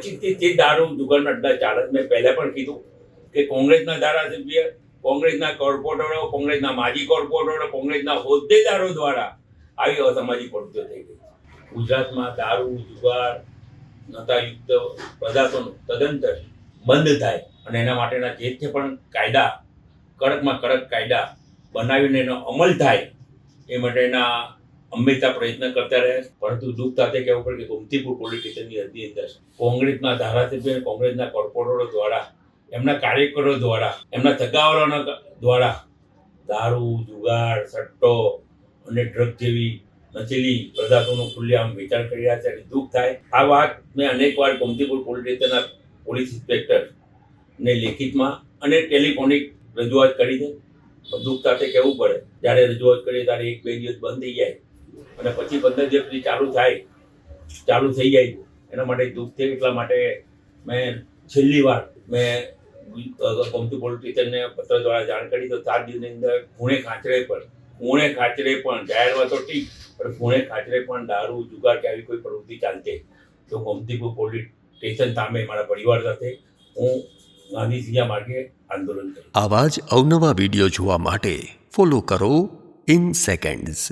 પછીથી તે દારૂ જુગારના અડ્ડા ચાલે. મેં પહેલાં પણ કીધું કે કોંગ્રેસના ધારાસભ્ય, કોંગ્રેસના કોર્પોરેટરો, કોંગ્રેસના માજી કોર્પોરેટરો, કોંગ્રેસના હોદ્દેદારો દ્વારા આવી અસામાજિક પ્રવૃત્તિઓ થઈ ગઈ. ગુજરાતમાં દારૂ, જુગાર, નશાયુક્ત પદાર્થોનું તદંતર બંધ થાય અને એના માટેના જે તે પણ કાયદા, કડકમાં કડક કાયદા બનાવીને એનો અમલ થાય એ માટેના હંમેશા પ્રયત્ન કરતા રહે. પરંતુ દુઃખ સાથે કહેવું પડે કે ગોમતીપુર પોલીસ સ્ટેશનની હદની અંદર કોંગ્રેસના ધારાસભ્ય, કોંગ્રેસના કોર્પોરેટરો દ્વારા, એમના કાર્યકરો દ્વારા, એમના સગાવાળાના દ્વારા દારૂ, જુગાર, સટ્ટો અને ડ્રગ જેવી નશીલી પદાર્થોનું ખુલ્લેઆમ વેચાણ કરી રહ્યા છે. અને દુઃખ થાય. આ વાત મેં અનેકવાર ગોમતીપુર પોલીસ સ્ટેશનના પોલીસ ઇન્સ્પેક્ટરને લેખિતમાં અને ટેલિફોનિક રજૂઆત કરી છે. દુઃખ સાથે કહેવું પડે જ્યારે રજૂઆત કરીએ ત્યારે 1-2 દિવસ બંધ થઈ જાય અને પછી 15 દિવસ સુધી ચાલુ થઈ જાય. એના માટે દુઃખ છે. એટલા માટે મેં છેલ્લી વાર ગોમતી પોલીસ સ્ટેશનને પત્ર દ્વારા જાણ કરી તો 7 દિવસની અંદર ખૂણે ખાચરે પણ જાહેરમાં તો ઠીક, પણ ખૂણે ખાચરે પણ દારૂ, જુગાર કે આવી કોઈ પ્રવૃત્તિ ચાલશે તો ગોમતીપુર પોલીસ સ્ટેશન સામે મારા પરિવાર સાથે હું ગાંધીજીના માર્ગે આંદોલન કરીશ. આવા જ અવનવા વિડીયો જોવા માટે ફોલો કરો ઇન સેકન્ડ્સ.